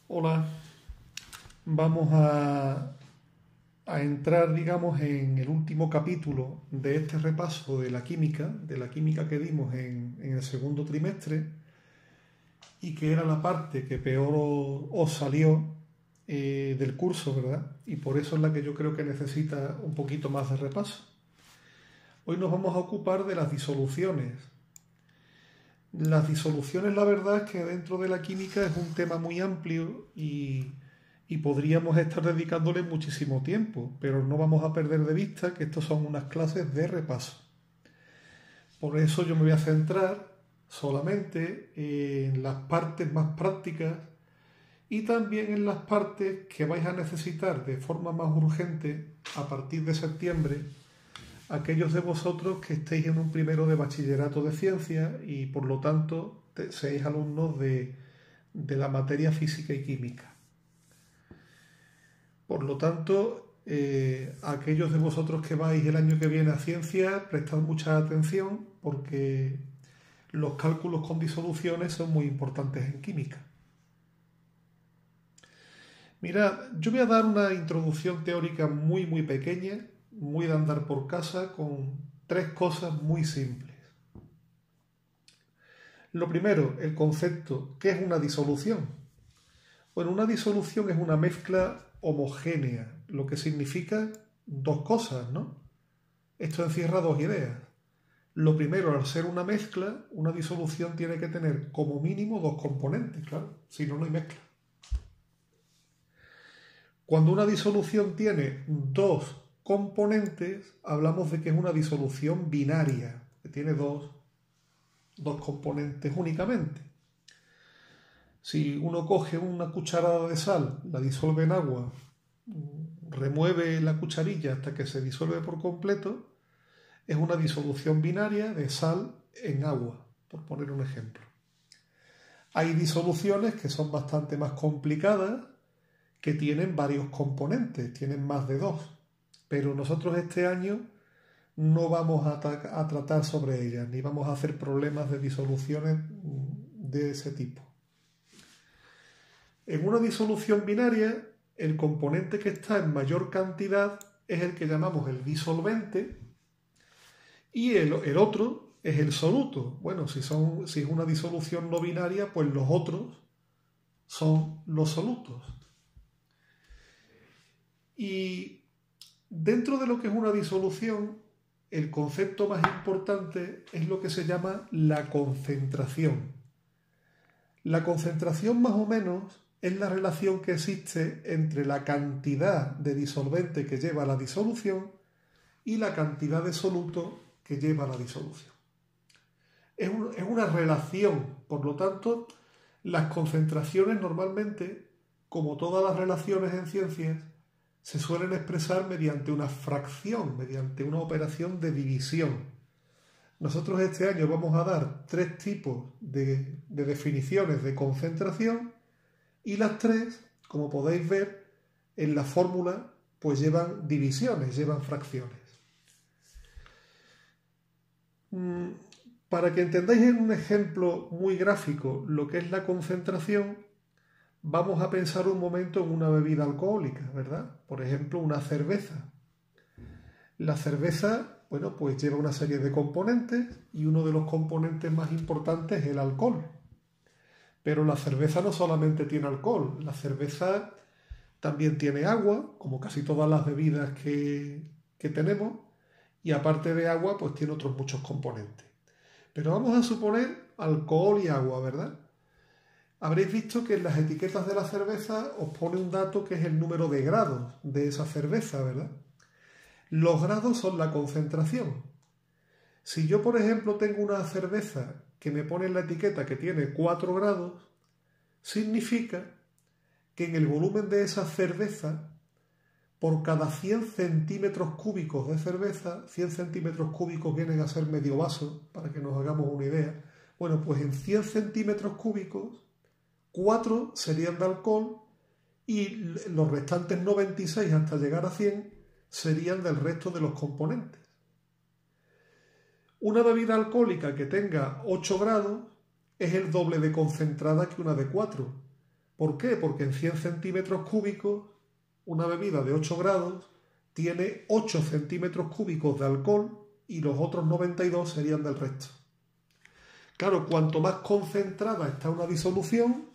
Hola, vamos a entrar, digamos, en el último capítulo de este repaso de la química que dimos en el segundo trimestre y que era la parte que peor os salió del curso, ¿verdad? Y por eso es la que yo creo que necesita un poquito más de repaso. Hoy nos vamos a ocupar de las disoluciones. Las disoluciones, la verdad es que dentro de la química es un tema muy amplio y podríamos estar dedicándole muchísimo tiempo, pero no vamos a perder de vista que estos son unas clases de repaso. Por eso yo me voy a centrar solamente en las partes más prácticas y también en las partes que vais a necesitar de forma más urgente a partir de septiembre aquellos de vosotros que estéis en un primero de bachillerato de ciencias y por lo tanto seáis alumnos de la materia física y química. Por lo tanto, aquellos de vosotros que vais el año que viene a ciencias, prestad mucha atención porque los cálculos con disoluciones son muy importantes en química. Mira, yo voy a dar una introducción teórica muy pequeña, muy de andar por casa, con tres cosas muy simples. Lo primero, el concepto, ¿qué es una disolución? Bueno, una disolución es una mezcla homogénea, lo que significa dos cosas, ¿no? Esto encierra dos ideas. Lo primero, al ser una mezcla, una disolución tiene que tener como mínimo dos componentes, claro, si no, no hay mezcla. Cuando una disolución tiene dos componentes, hablamos de que es una disolución binaria, que tiene dos componentes únicamente. Si uno coge una cucharada de sal, la disuelve en agua, remueve la cucharilla hasta que se disuelve por completo, es una disolución binaria de sal en agua, por poner un ejemplo. Hay disoluciones que son bastante más complicadas, que tienen varios componentes, tienen más de dos, pero nosotros este año no vamos a tratar sobre ellas, ni vamos a hacer problemas de disoluciones de ese tipo. En una disolución binaria, el componente que está en mayor cantidad es el que llamamos el disolvente y el otro es el soluto. Bueno, si es una disolución no binaria, pues los otros son los solutos. Y dentro de lo que es una disolución, el concepto más importante es lo que se llama la concentración. La concentración más o menos es la relación que existe entre la cantidad de disolvente que lleva la disolución y la cantidad de soluto que lleva la disolución. Es una relación, por lo tanto, las concentraciones normalmente, como todas las relaciones en ciencias, se suelen expresar mediante una fracción, mediante una operación de división. Nosotros este año vamos a dar tres tipos de definiciones de concentración y las tres, como podéis ver, en la fórmula pues llevan divisiones, llevan fracciones. Para que entendáis en un ejemplo muy gráfico lo que es la concentración, vamos a pensar un momento en una bebida alcohólica, ¿verdad? Por ejemplo, una cerveza. La cerveza, bueno, pues lleva una serie de componentes y uno de los componentes más importantes es el alcohol. Pero la cerveza no solamente tiene alcohol, la cerveza también tiene agua, como casi todas las bebidas que tenemos, y aparte de agua, pues tiene otros muchos componentes. Pero vamos a suponer alcohol y agua, ¿verdad? Habréis visto que en las etiquetas de la cerveza os pone un dato que es el número de grados de esa cerveza, ¿verdad? Los grados son la concentración. Si yo, por ejemplo, tengo una cerveza que me pone en la etiqueta que tiene 4 grados, significa que en el volumen de esa cerveza, por cada 100 centímetros cúbicos de cerveza, 100 centímetros cúbicos vienen a ser medio vaso, para que nos hagamos una idea, bueno, pues en 100 centímetros cúbicos, 4 serían de alcohol y los restantes 96 hasta llegar a 100 serían del resto de los componentes. Una bebida alcohólica que tenga 8 grados es el doble de concentrada que una de 4. ¿Por qué? Porque en 100 centímetros cúbicos, una bebida de 8 grados tiene 8 centímetros cúbicos de alcohol y los otros 92 serían del resto. Claro, cuanto más concentrada está una disolución,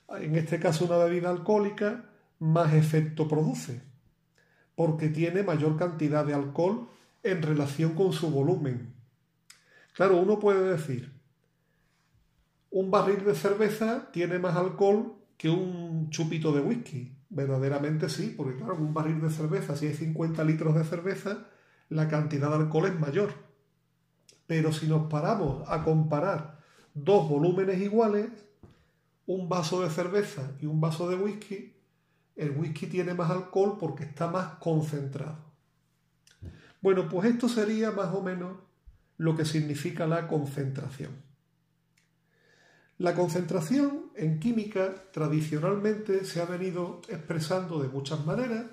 en este caso una bebida alcohólica, más efecto produce, porque tiene mayor cantidad de alcohol en relación con su volumen. Claro, uno puede decir, un barril de cerveza tiene más alcohol que un chupito de whisky. Verdaderamente sí, porque claro, en un barril de cerveza, si hay 50 litros de cerveza, la cantidad de alcohol es mayor. Pero si nos paramos a comparar dos volúmenes iguales, un vaso de cerveza y un vaso de whisky, el whisky tiene más alcohol porque está más concentrado. Bueno, pues esto sería más o menos lo que significa la concentración. La concentración en química tradicionalmente se ha venido expresando de muchas maneras.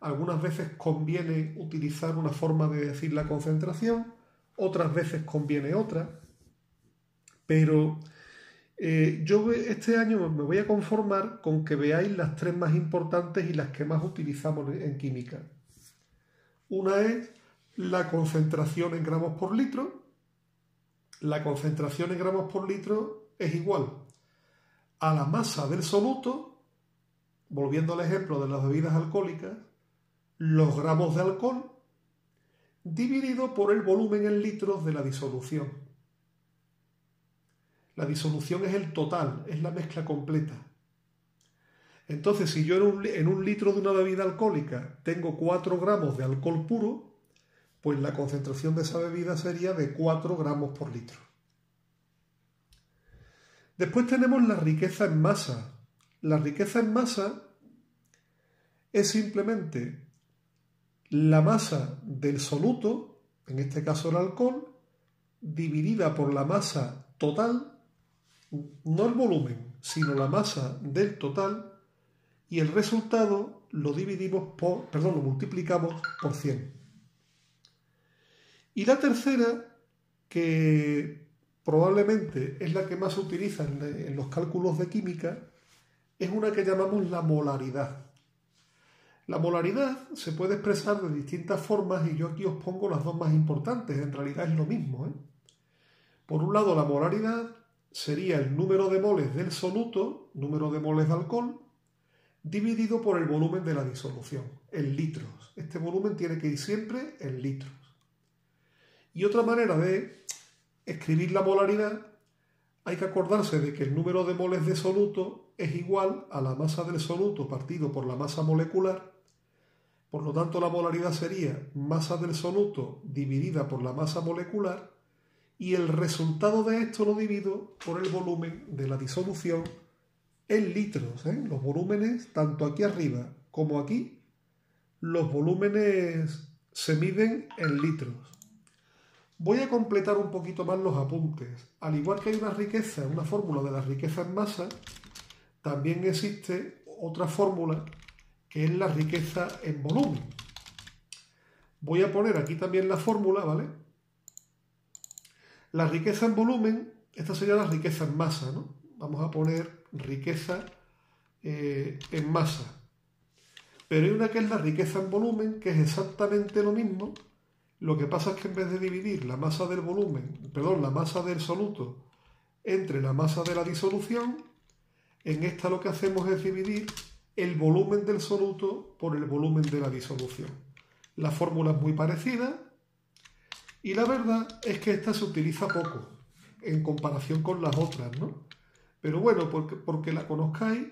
Algunas veces conviene utilizar una forma de decir la concentración, otras veces conviene otra, pero yo este año me voy a conformar con que veáis las tres más importantes y las que más utilizamos en química. Una es la concentración en gramos por litro. La concentración en gramos por litro es igual a la masa del soluto, volviendo al ejemplo de las bebidas alcohólicas, los gramos de alcohol, dividido por el volumen en litros de la disolución. La disolución es el total, es la mezcla completa. Entonces, si yo en un litro de una bebida alcohólica tengo 4 gramos de alcohol puro, pues la concentración de esa bebida sería de 4 gramos por litro. Después tenemos la riqueza en masa. La riqueza en masa es simplemente la masa del soluto, en este caso el alcohol, dividida por la masa total, no el volumen, sino la masa del total, y el resultado lo multiplicamos por 100. Y la tercera, que probablemente es la que más se utiliza en los cálculos de química, es una que llamamos la molaridad. La molaridad se puede expresar de distintas formas y yo aquí os pongo las dos más importantes, en realidad es lo mismo, ¿eh? Por un lado, la molaridad sería el número de moles del soluto, número de moles de alcohol, dividido por el volumen de la disolución, en litros. Este volumen tiene que ir siempre en litros. Y otra manera de escribir la molaridad, hay que acordarse de que el número de moles de soluto es igual a la masa del soluto partido por la masa molecular. Por lo tanto, la molaridad sería masa del soluto dividida por la masa molecular y el resultado de esto lo divido por el volumen de la disolución en litros. Los volúmenes, tanto aquí arriba como aquí, los volúmenes se miden en litros. Voy a completar un poquito más los apuntes. Al igual que hay una fórmula de la riqueza en masa, también existe otra fórmula que es la riqueza en volumen. Voy a poner aquí también la fórmula, ¿vale? La riqueza en volumen, esta sería la riqueza en masa, ¿no? Vamos a poner riqueza en masa. Pero hay una que es la riqueza en volumen, que es exactamente lo mismo. Lo que pasa es que en vez de dividir la masa del la masa del soluto entre la masa de la disolución, en esta lo que hacemos es dividir el volumen del soluto por el volumen de la disolución. La fórmula es muy parecida y la verdad es que esta se utiliza poco en comparación con las otras, ¿no? Pero bueno, porque la conozcáis,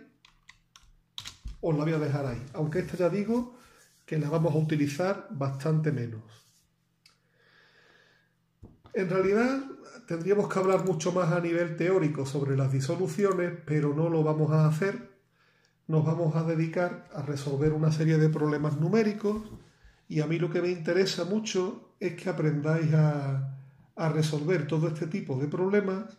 os la voy a dejar ahí. Aunque esta ya digo que la vamos a utilizar bastante menos. En realidad tendríamos que hablar mucho más a nivel teórico sobre las disoluciones, pero no lo vamos a hacer. Nos vamos a dedicar a resolver una serie de problemas numéricos y a mí lo que me interesa mucho es que aprendáis a resolver todo este tipo de problemas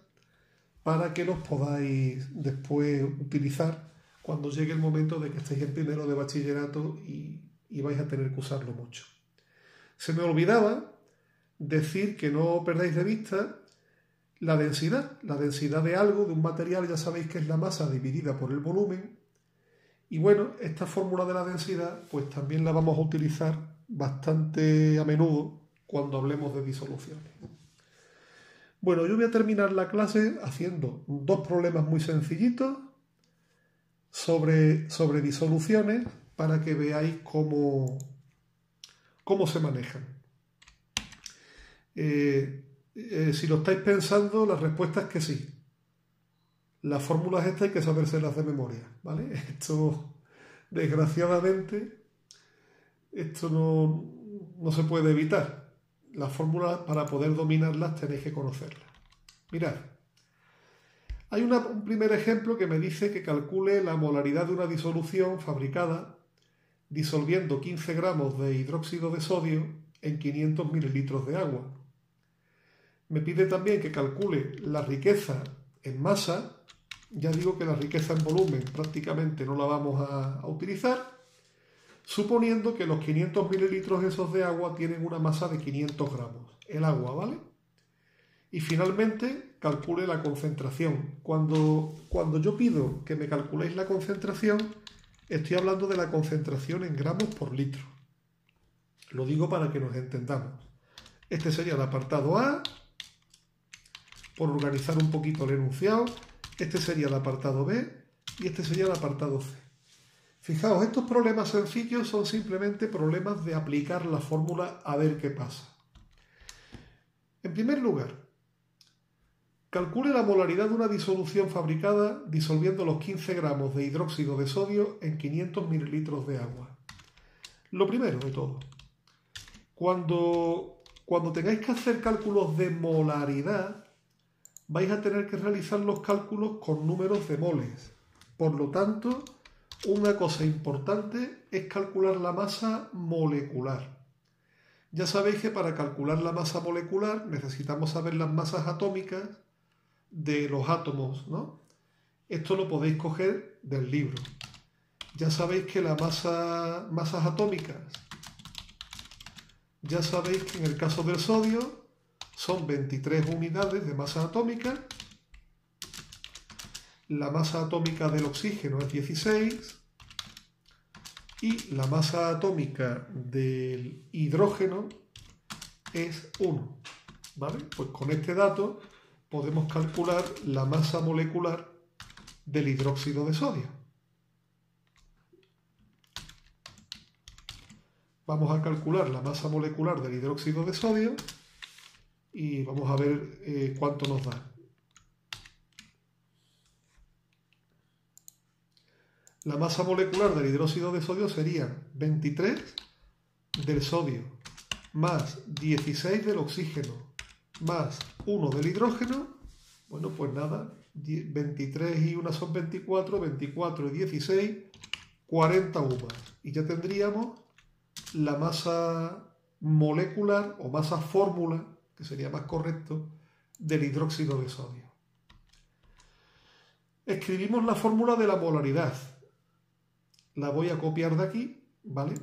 para que los podáis después utilizar cuando llegue el momento de que estéis en primero de bachillerato y vais a tener que usarlo mucho. Se me olvidaba decir que no perdáis de vista La densidad de algo, de un material, ya sabéis que es la masa dividida por el volumen. Y bueno, esta fórmula de la densidad, pues también la vamos a utilizar bastante a menudo cuando hablemos de disoluciones. Bueno, yo voy a terminar la clase haciendo dos problemas muy sencillitos sobre disoluciones para que veáis cómo se manejan. Si lo estáis pensando, la respuesta es que sí. Las fórmulas estas hay que sabérselas de memoria, ¿vale? Esto, desgraciadamente, esto no se puede evitar. Las fórmulas, para poder dominarlas, tenéis que conocerlas. Mirad, hay un primer ejemplo que me dice que calcule la molaridad de una disolución fabricada disolviendo 15 gramos de hidróxido de sodio en 500 mililitros de agua. Me pide también que calcule la riqueza en masa. Ya digo que la riqueza en volumen prácticamente no la vamos a utilizar, suponiendo que los 500 mililitros esos de agua tienen una masa de 500 gramos. El agua, ¿vale? Y finalmente calcule la concentración. Cuando yo pido que me calculéis la concentración, estoy hablando de la concentración en gramos por litro. Lo digo para que nos entendamos. Este sería el apartado A, por organizar un poquito el enunciado. Este sería el apartado B y este sería el apartado C. Fijaos, estos problemas sencillos son simplemente problemas de aplicar la fórmula a ver qué pasa. En primer lugar, calcule la molaridad de una disolución fabricada disolviendo los 15 gramos de hidróxido de sodio en 500 mililitros de agua. Lo primero de todo, cuando tengáis que hacer cálculos de molaridad, vais a tener que realizar los cálculos con números de moles. Por lo tanto, una cosa importante es calcular la masa molecular. Ya sabéis que para calcular la masa molecular necesitamos saber las masas atómicas de los átomos, ¿no? Esto lo podéis coger del libro. Ya sabéis que masas atómicas, ya sabéis que en el caso del sodio son 23 unidades de masa atómica. La masa atómica del oxígeno es 16 y la masa atómica del hidrógeno es 1. ¿Vale? Pues con este dato podemos calcular la masa molecular del hidróxido de sodio. Vamos a calcular la masa molecular del hidróxido de sodio y vamos a ver cuánto nos da. La masa molecular del hidróxido de sodio sería 23 del sodio más 16 del oxígeno más 1 del hidrógeno. Bueno, pues nada, 23 y 1 son 24, 24 y 16, 40 UMAS. Y ya tendríamos la masa molecular o masa fórmula, que sería más correcto, del hidróxido de sodio. Escribimos la fórmula de la molaridad. La voy a copiar de aquí, ¿vale?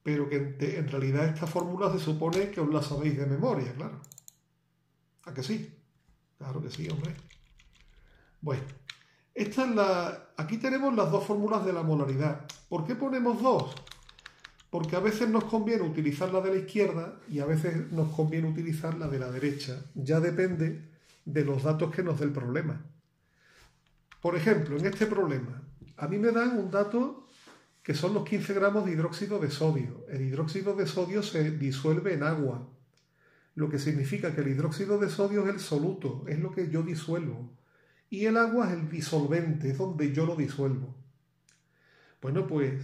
Pero que en realidad esta fórmula se supone que os la sabéis de memoria, claro. ¿A que sí? Claro que sí, hombre. Bueno, aquí tenemos las dos fórmulas de la molaridad. ¿Por qué ponemos dos? Porque a veces nos conviene utilizar la de la izquierda y a veces nos conviene utilizar la de la derecha. Ya depende de los datos que nos dé el problema. Por ejemplo, en este problema, a mí me dan un dato que son los 15 gramos de hidróxido de sodio. El hidróxido de sodio se disuelve en agua, lo que significa que el hidróxido de sodio es el soluto, es lo que yo disuelvo. Y el agua es el disolvente, es donde yo lo disuelvo. Bueno, pues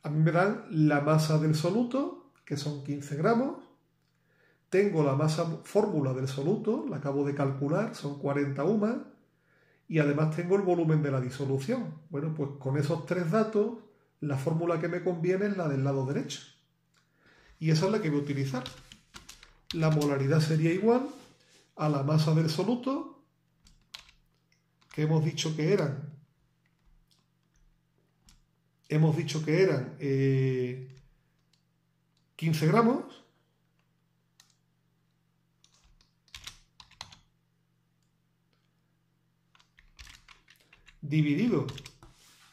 a mí me dan la masa del soluto, que son 15 gramos. Tengo la masa fórmula del soluto, la acabo de calcular, son 40 UMAS. Y además tengo el volumen de la disolución. Bueno, pues con esos tres datos, la fórmula que me conviene es la del lado derecho. Y esa es la que voy a utilizar. La molaridad sería igual a la masa del soluto, que hemos dicho que eran 15 gramos, dividido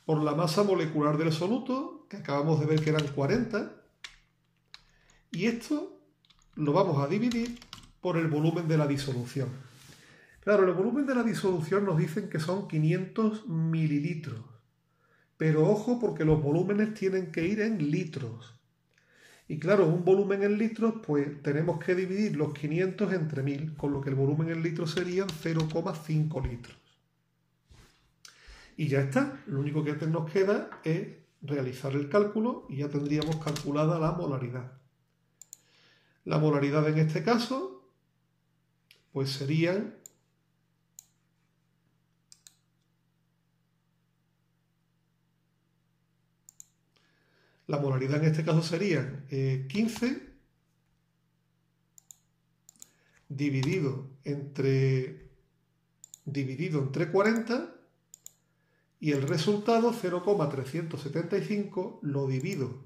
por la masa molecular del soluto, que acabamos de ver que eran 40, y esto lo vamos a dividir por el volumen de la disolución. Claro, el volumen de la disolución nos dicen que son 500 mililitros, pero ojo porque los volúmenes tienen que ir en litros. Y claro, un volumen en litros, pues tenemos que dividir los 500 entre 1000, con lo que el volumen en litros serían 0,5 litros. Y ya está, lo único que nos queda es realizar el cálculo y ya tendríamos calculada la molaridad. La molaridad en este caso, pues serían la molaridad en este caso serían 15 dividido entre 40 y el resultado 0,375 lo divido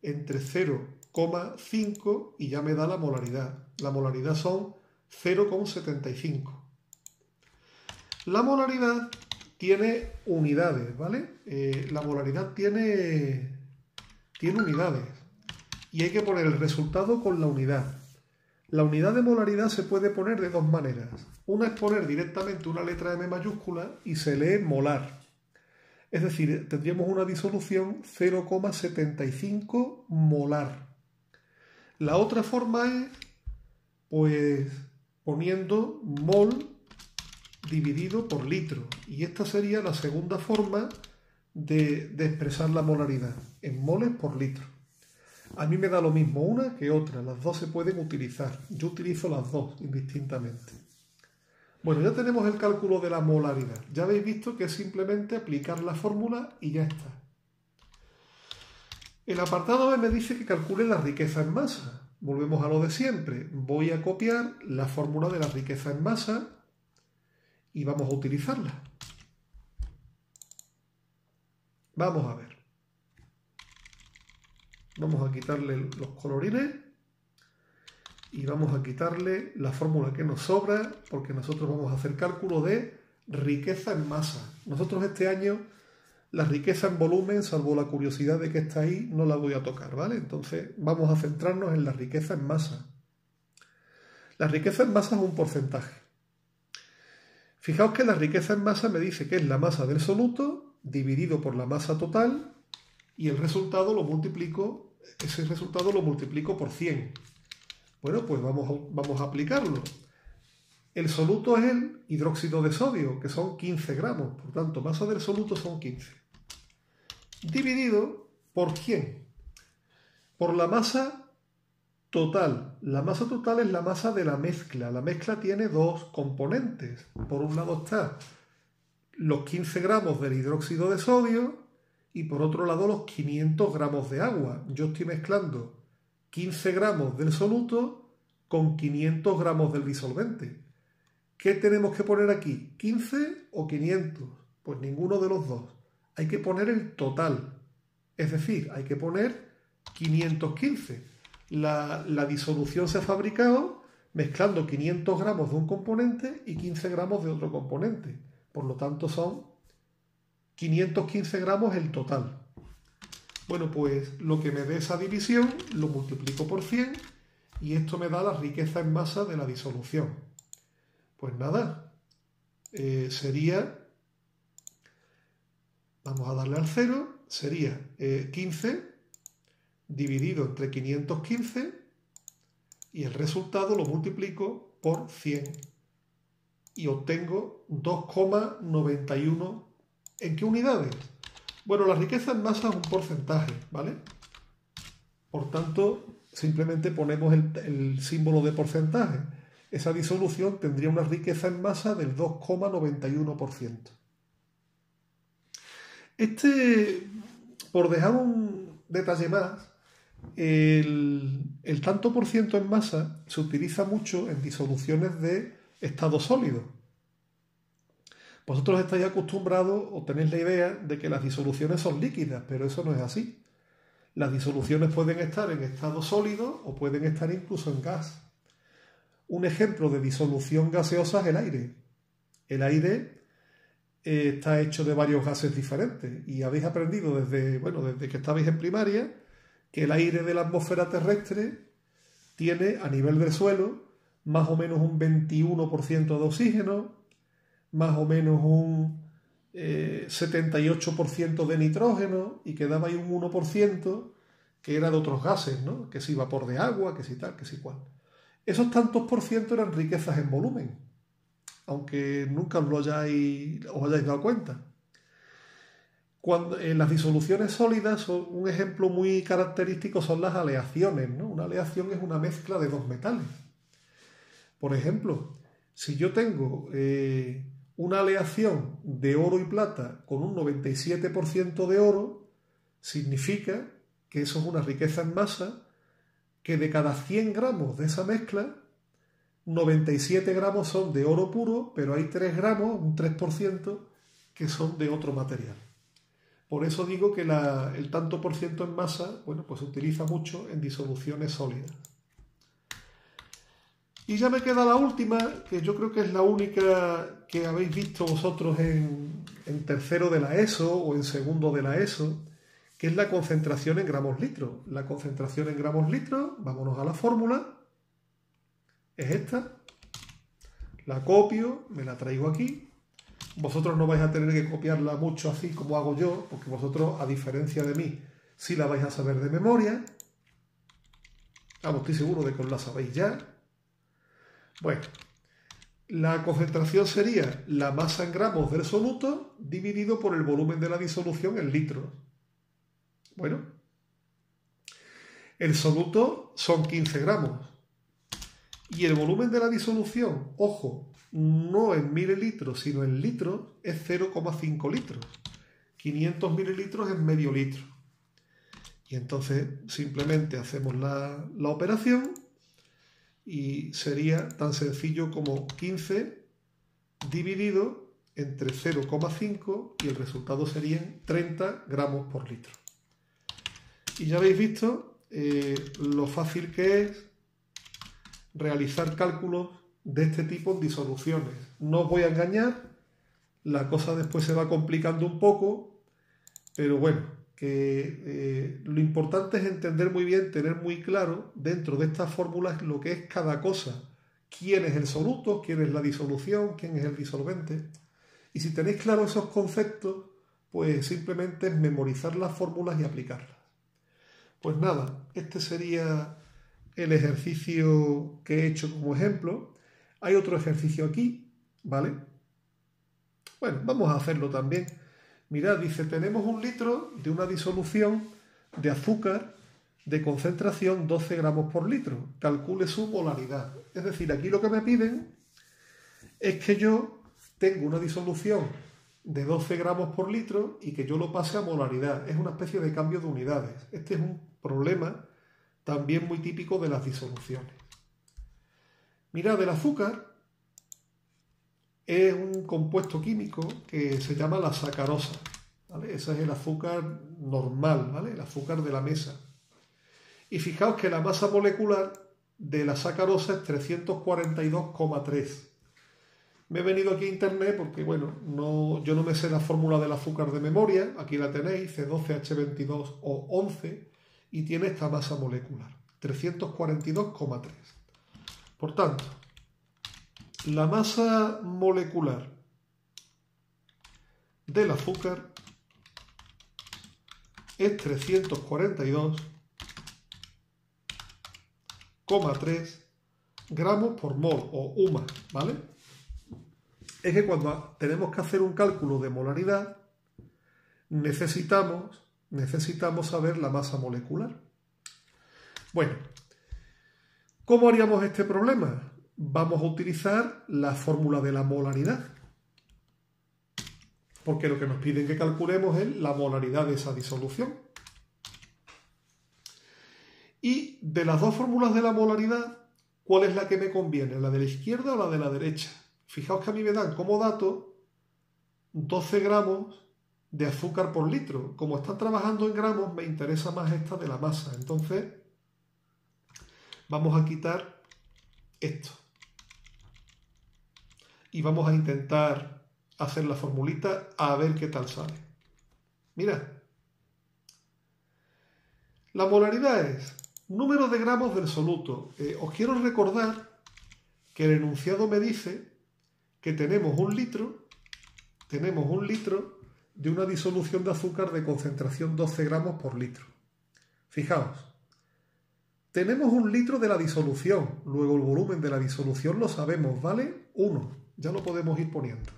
entre 0,5 y ya me da la molaridad. La molaridad son 0,75. La molaridad tiene unidades, ¿vale? La molaridad tiene unidades y hay que poner el resultado con la unidad. La unidad de molaridad se puede poner de dos maneras. Una es poner directamente una letra M mayúscula y se lee molar. Es decir, tendríamos una disolución 0,75 molar. La otra forma es, pues, poniendo mol dividido por litro. Y esta sería la segunda forma de expresar la molaridad, en moles por litro. A mí me da lo mismo una que otra, las dos se pueden utilizar. Yo utilizo las dos indistintamente. Bueno, ya tenemos el cálculo de la molaridad. Ya habéis visto que es simplemente aplicar la fórmula y ya está. El apartado B me dice que calcule la riqueza en masa. Volvemos a lo de siempre. Voy a copiar la fórmula de la riqueza en masa y vamos a utilizarla. Vamos a ver. Vamos a quitarle los colorines y vamos a quitarle la fórmula que nos sobra porque nosotros vamos a hacer cálculo de riqueza en masa. Nosotros este año la riqueza en volumen, salvo la curiosidad de que está ahí, no la voy a tocar, ¿vale? Entonces vamos a centrarnos en la riqueza en masa. La riqueza en masa es un porcentaje. Fijaos que la riqueza en masa me dice que es la masa del soluto dividido por la masa total y el resultado lo multiplico, ese resultado lo multiplico por 100. Bueno, pues vamos a aplicarlo. El soluto es el hidróxido de sodio, que son 15 gramos. Por tanto, masa del soluto son 15. Dividido por 100. Por la masa total. La masa total es la masa de la mezcla. La mezcla tiene dos componentes. Por un lado está los 15 gramos del hidróxido de sodio y por otro lado los 500 gramos de agua. Yo estoy mezclando 15 gramos del soluto con 500 gramos del disolvente. ¿Qué tenemos que poner aquí? ¿15 o 500? Pues ninguno de los dos. Hay que poner el total. Es decir, hay que poner 515. La disolución se ha fabricado mezclando 500 gramos de un componente y 15 gramos de otro componente. Por lo tanto, son 515 gramos el total. Bueno, pues lo que me dé esa división lo multiplico por 100 y esto me da la riqueza en masa de la disolución. Pues nada, sería, vamos a darle al 0, sería 15 dividido entre 515 y el resultado lo multiplico por 100 y obtengo 2,91. ¿En qué unidades? Bueno, la riqueza en masa es un porcentaje, ¿vale? Por tanto, simplemente ponemos el símbolo de porcentaje. Esa disolución tendría una riqueza en masa del 2,91%. Por dejar un detalle más, el tanto por ciento en masa se utiliza mucho en disoluciones de estado sólido. Vosotros estáis acostumbrados o tenéis la idea de que las disoluciones son líquidas, pero eso no es así. Las disoluciones pueden estar en estado sólido o pueden estar incluso en gas. Un ejemplo de disolución gaseosa es el aire. El aire está hecho de varios gases diferentes. Y habéis aprendido desde que estabais en primaria que el aire de la atmósfera terrestre tiene a nivel del suelo más o menos un 21% de oxígeno, más o menos un 78% de nitrógeno y quedaba ahí un 1% que era de otros gases, ¿no? Que si vapor de agua, que si tal, que si cual. Esos tantos por ciento eran riquezas en volumen, aunque nunca os hayáis dado cuenta. En las disoluciones sólidas, un ejemplo muy característico son las aleaciones, ¿no? Una aleación es una mezcla de dos metales. Por ejemplo, si yo tengo una aleación de oro y plata con un 97% de oro, significa que eso es una riqueza en masa, que de cada 100 gramos de esa mezcla, 97 gramos son de oro puro, pero hay 3 gramos, un 3%, que son de otro material. Por eso digo que el tanto por ciento en masa, bueno, pues se utiliza mucho en disoluciones sólidas. Y ya me queda la última, que yo creo que es la única que habéis visto vosotros en tercero de la ESO o en segundo de la ESO, que es la concentración en gramos litro. La concentración en gramos litro, vámonos a la fórmula, es esta. La copio, me la traigo aquí. Vosotros no vais a tener que copiarla mucho así como hago yo, porque vosotros, a diferencia de mí, sí la vais a saber de memoria. Vamos, estoy seguro de que os la sabéis ya. Bueno, la concentración sería la masa en gramos del soluto dividido por el volumen de la disolución en litros. Bueno, el soluto son 15 gramos y el volumen de la disolución, ojo, no en mililitros sino en litros, es 0,5 litros. 500 mililitros es medio litro. Y entonces simplemente hacemos la operación y sería tan sencillo como 15 dividido entre 0,5 y el resultado serían 30 gramos por litro. Y ya habéis visto lo fácil que es realizar cálculos de este tipo en disoluciones. No os voy a engañar, la cosa después se va complicando un poco, pero bueno, que lo importante es entender muy bien, tener muy claro dentro de estas fórmulas lo que es cada cosa. Quién es el soluto, quién es la disolución, quién es el disolvente. Y si tenéis claro esos conceptos, pues simplemente es memorizar las fórmulas y aplicarlas. Pues nada, este sería el ejercicio que he hecho como ejemplo. Hay otro ejercicio aquí, ¿vale? Bueno, vamos a hacerlo también. Mirad, dice, tenemos 1 litro de una disolución de azúcar de concentración 12 gramos por litro. Calcule su molaridad. Es decir, aquí lo que me piden es que yo tengo una disolución de 12 gramos por litro y que yo lo pase a molaridad. Es una especie de cambio de unidades. Este es un problema también muy típico de las disoluciones. Mirad, el azúcar es un compuesto químico que se llama la sacarosa, ¿vale? Ese es el azúcar normal, ¿vale? El azúcar de la mesa. Y fijaos que la masa molecular de la sacarosa es 342,3. Me he venido aquí a internet porque, bueno, yo no me sé la fórmula del azúcar de memoria. Aquí la tenéis, C12H22O11, y tiene esta masa molecular, 342,3. Por tanto, la masa molecular del azúcar es 342,3 gramos por mol o UMA, ¿vale? Es que cuando tenemos que hacer un cálculo de molaridad, necesitamos saber la masa molecular. Bueno, ¿cómo haríamos este problema? Vamos a utilizar la fórmula de la molaridad, porque lo que nos piden que calculemos es la molaridad de esa disolución. Y de las dos fórmulas de la molaridad, ¿cuál es la que me conviene? ¿La de la izquierda o la de la derecha? Fijaos que a mí me dan como dato 12 gramos de azúcar por litro. Como están trabajando en gramos, me interesa más esta de la masa. Entonces, vamos a quitar esto. Y vamos a intentar hacer la formulita a ver qué tal sale. Mira, la molaridad es número de gramos del soluto. Os quiero recordar que el enunciado me dice que tenemos un litro de una disolución de azúcar de concentración 12 gramos por litro. Fijaos, tenemos un litro de la disolución, luego el volumen de la disolución lo sabemos, ¿vale? 1, ya lo podemos ir poniendo.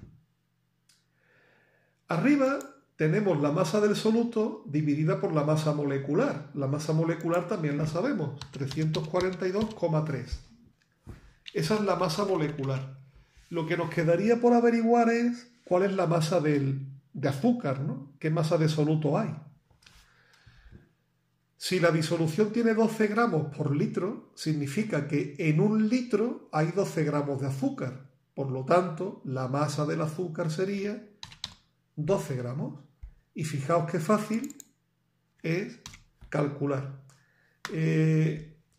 Arriba tenemos la masa del soluto dividida por la masa molecular. La masa molecular también la sabemos, 342,3. Esa es la masa molecular. Lo que nos quedaría por averiguar es cuál es la masa de azúcar, ¿no? ¿Qué masa de soluto hay? Si la disolución tiene 12 gramos por litro, significa que en un litro hay 12 gramos de azúcar. Por lo tanto, la masa del azúcar sería 12 gramos. Y fijaos qué fácil es calcular.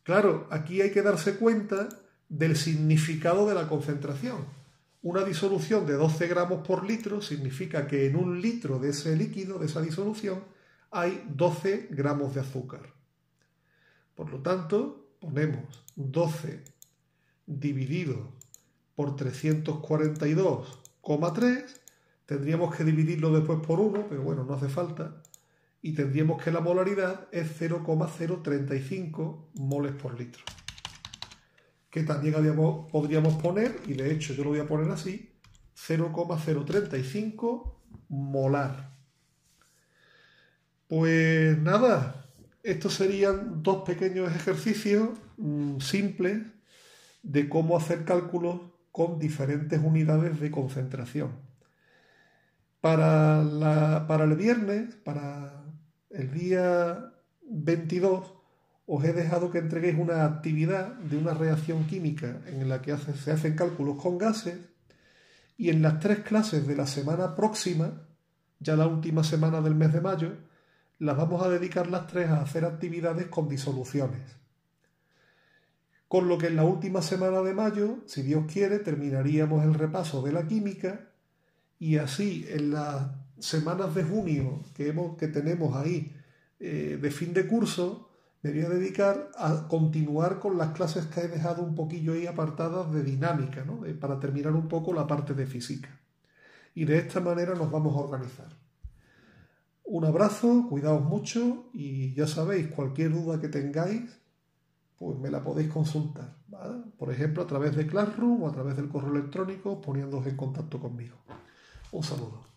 Claro, aquí hay que darse cuenta del significado de la concentración. Una disolución de 12 gramos por litro significa que en un litro de ese líquido, de esa disolución, hay 12 gramos de azúcar. Por lo tanto, ponemos 12 dividido por 342,3. Tendríamos que dividirlo después por 1, pero bueno, no hace falta. Y tendríamos que la molaridad es 0,035 moles por litro. Que también podríamos poner, y de hecho yo lo voy a poner así, 0,035 molar. Pues nada, estos serían dos pequeños ejercicios simples de cómo hacer cálculos con diferentes unidades de concentración. Para el viernes, para el día 22, os he dejado que entreguéis una actividad de una reacción química en la que se hacen cálculos con gases, y en las 3 clases de la semana próxima, ya la última semana del mes de mayo, las vamos a dedicar las 3 a hacer actividades con disoluciones. Con lo que en la última semana de mayo, si Dios quiere, terminaríamos el repaso de la química, y así en las semanas de junio que tenemos ahí de fin de curso, me voy a dedicar a continuar con las clases que he dejado un poquillo ahí apartadas de dinámica, ¿no? Para terminar un poco la parte de física. Y de esta manera nos vamos a organizar. Un abrazo, cuidaos mucho y ya sabéis, cualquier duda que tengáis, pues me la podéis consultar, ¿vale? Por ejemplo, a través de Classroom o a través del correo electrónico, poniéndoos en contacto conmigo. Un saludo.